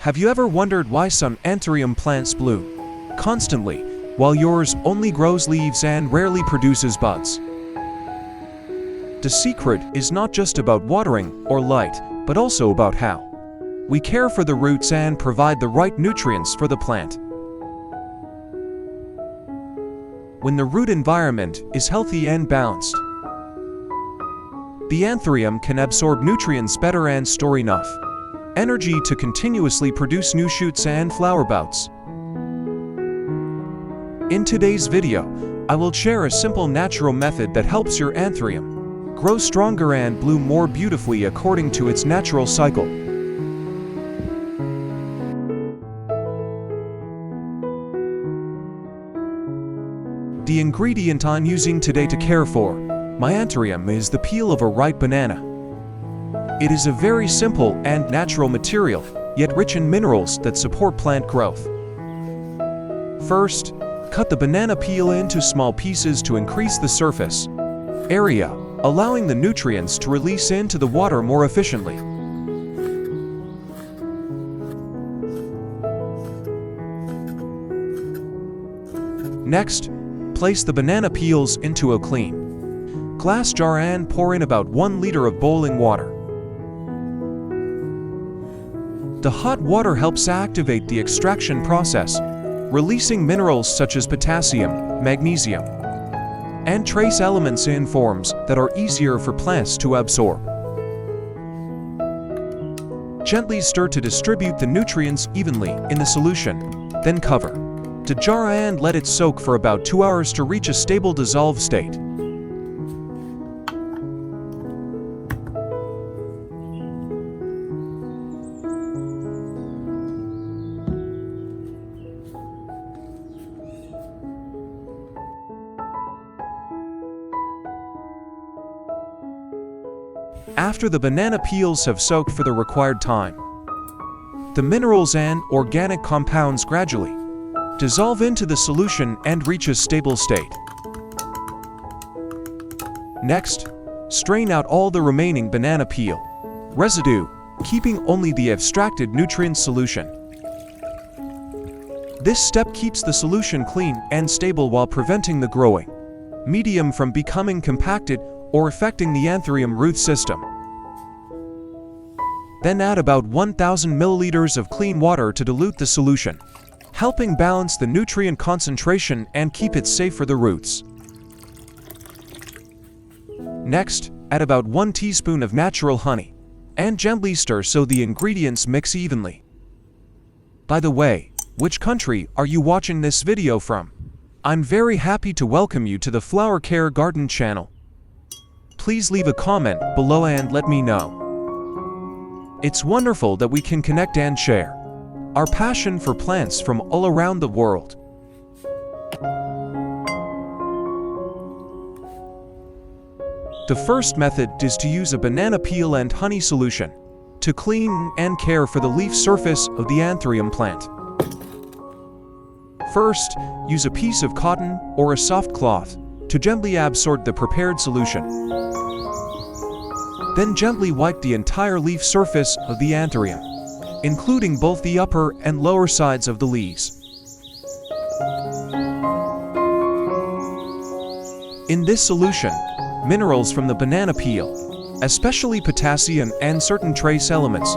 Have you ever wondered why some Anthurium plants bloom constantly, while yours only grows leaves and rarely produces buds? The secret is not just about watering or light, but also about how we care for the roots and provide the right nutrients for the plant. When the root environment is healthy and balanced, the Anthurium can absorb nutrients better and store enough energy to continuously produce new shoots and flower bouts. In today's video, I will share a simple natural method that helps your Anthurium grow stronger and bloom more beautifully according to its natural cycle. The ingredient I'm using today to care for my Anthurium is the peel of a ripe banana. It is a very simple and natural material, yet rich in minerals that support plant growth. First, cut the banana peel into small pieces to increase the surface area, allowing the nutrients to release into the water more efficiently. Next, place the banana peels into a clean glass jar and pour in about 1 liter of boiling water. The hot water helps activate the extraction process, releasing minerals such as potassium, magnesium, and trace elements in forms that are easier for plants to absorb. Gently stir to distribute the nutrients evenly in the solution, then cover the jar and let it soak for about 2 hours to reach a stable dissolved state. After the banana peels have soaked for the required time, the minerals and organic compounds gradually dissolve into the solution and reach a stable state. Next, strain out all the remaining banana peel residue, keeping only the extracted nutrient solution. This step keeps the solution clean and stable while preventing the growing medium from becoming compacted or affecting the Anthurium root system. Then add about 1,000 milliliters of clean water to dilute the solution, helping balance the nutrient concentration and keep it safe for the roots. Next, add about 1 teaspoon of natural honey and gently stir so the ingredients mix evenly. By the way, which country are you watching this video from? I'm very happy to welcome you to the Flower Care Garden channel. Please leave a comment below and let me know. It's wonderful that we can connect and share our passion for plants from all around the world. The first method is to use a banana peel and honey solution to clean and care for the leaf surface of the Anthurium plant. First, use a piece of cotton or a soft cloth to gently absorb the prepared solution. Then gently wipe the entire leaf surface of the Anthurium, including both the upper and lower sides of the leaves. In this solution, minerals from the banana peel, especially potassium and certain trace elements,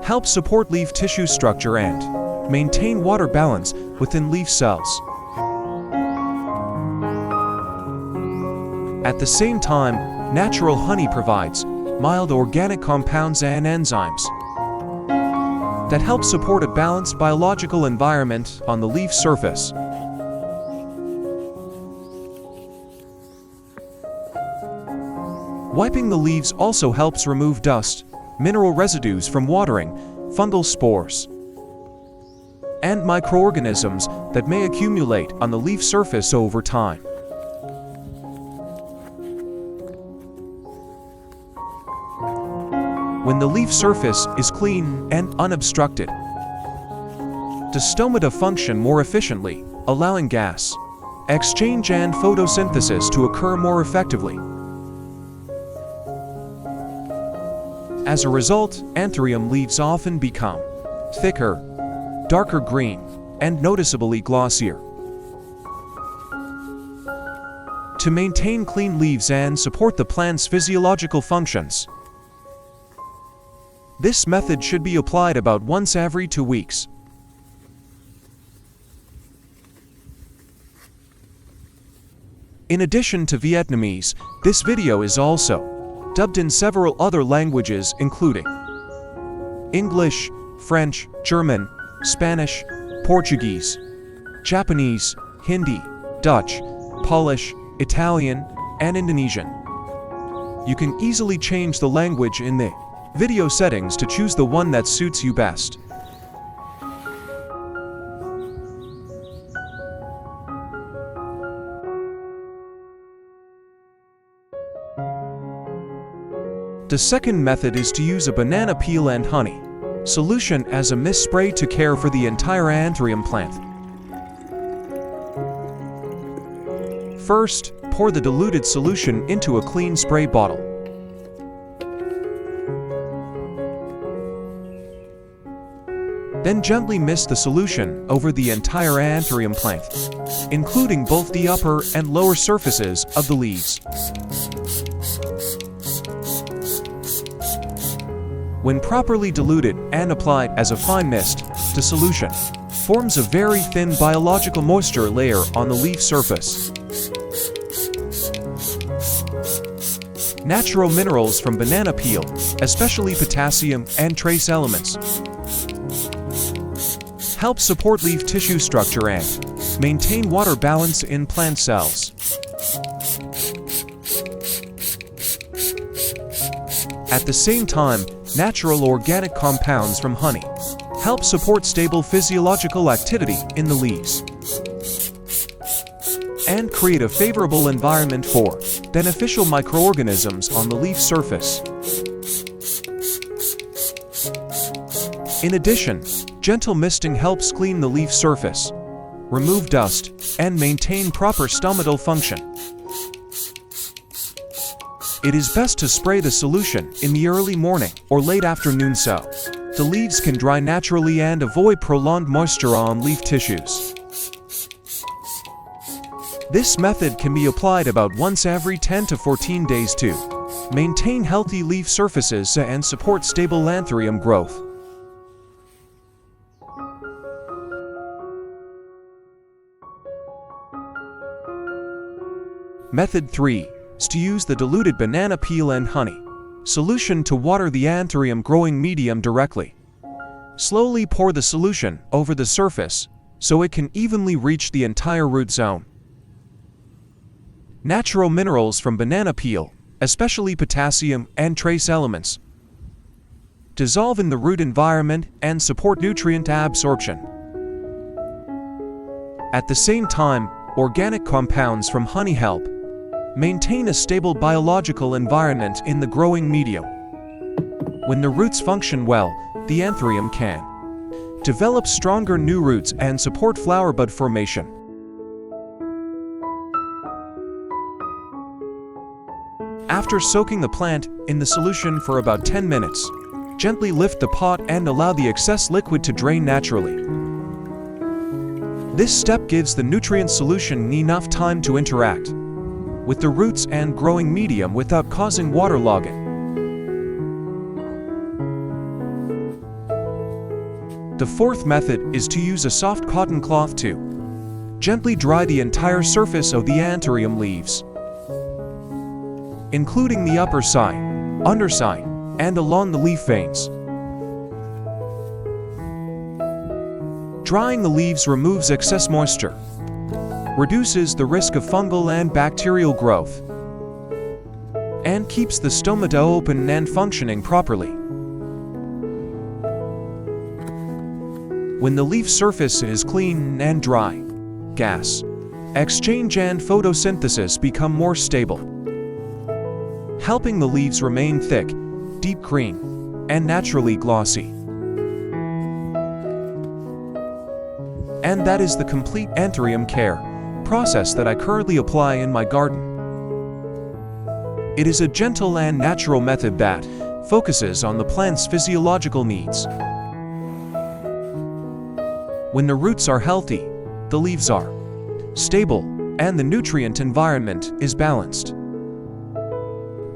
help support leaf tissue structure and maintain water balance within leaf cells. At the same time, natural honey provides mild organic compounds and enzymes that help support a balanced biological environment on the leaf surface. Wiping the leaves also helps remove dust, mineral residues from watering, fungal spores, and microorganisms that may accumulate on the leaf surface over time. When the leaf surface is clean and unobstructed, the stomata function more efficiently, allowing gas exchange and photosynthesis to occur more effectively. As a result, Anthurium leaves often become thicker, darker green, and noticeably glossier. To maintain clean leaves and support the plant's physiological functions, this method should be applied about once every 2 weeks. In addition to Vietnamese, this video is also dubbed in several other languages including English, French, German, Spanish, Portuguese, Japanese, Hindi, Dutch, Polish, Italian, and Indonesian. You can easily change the language in the video settings to choose the one that suits you best. The second method is to use a banana peel and honey solution as a mist spray to care for the entire Anthurium plant. First, pour the diluted solution into a clean spray bottle. Then gently mist the solution over the entire Anthurium plant, including both the upper and lower surfaces of the leaves. When properly diluted and applied as a fine mist, the solution forms a very thin biological moisture layer on the leaf surface. Natural minerals from banana peel, especially potassium and trace elements, help support leaf tissue structure and maintain water balance in plant cells. At the same time, natural organic compounds from honey help support stable physiological activity in the leaves and create a favorable environment for beneficial microorganisms on the leaf surface. In addition, gentle misting helps clean the leaf surface, remove dust, and maintain proper stomatal function. It is best to spray the solution in the early morning or late afternoon so the leaves can dry naturally and avoid prolonged moisture on leaf tissues. This method can be applied about once every 10 to 14 days to maintain healthy leaf surfaces and support stable Anthurium growth. Method 3 is to use the diluted banana peel and honey solution to water the Anthurium growing medium directly. Slowly pour the solution over the surface so it can evenly reach the entire root zone. Natural minerals from banana peel, especially potassium and trace elements, dissolve in the root environment and support nutrient absorption. At the same time, organic compounds from honey help maintain a stable biological environment in the growing medium. When the roots function well, the Anthurium can develop stronger new roots and support flower bud formation. After soaking the plant in the solution for about 10 minutes, gently lift the pot and allow the excess liquid to drain naturally. This step gives the nutrient solution enough time to interact with the roots and growing medium without causing waterlogging. The fourth method is to use a soft cotton cloth to gently dry the entire surface of the Anthurium leaves, including the upper side, underside, and along the leaf veins. Drying the leaves removes excess moisture, reduces the risk of fungal and bacterial growth, and keeps the stomata open and functioning properly. When the leaf surface is clean and dry, gas exchange and photosynthesis become more stable, helping the leaves remain thick, deep green, and naturally glossy. And that is the complete Anthurium care process that I currently apply in my garden. It is a gentle and natural method that focuses on the plant's physiological needs. When the roots are healthy, the leaves are stable, and the nutrient environment is balanced.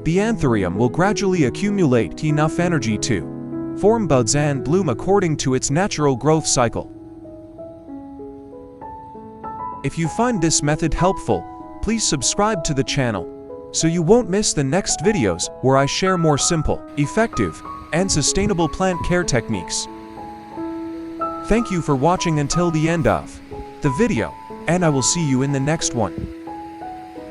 The Anthurium will gradually accumulate enough energy to form buds and bloom according to its natural growth cycle. If you find this method helpful, please subscribe to the channel so you won't miss the next videos where I share more simple, effective, and sustainable plant care techniques. Thank you for watching until the end of the video, and I will see you in the next one.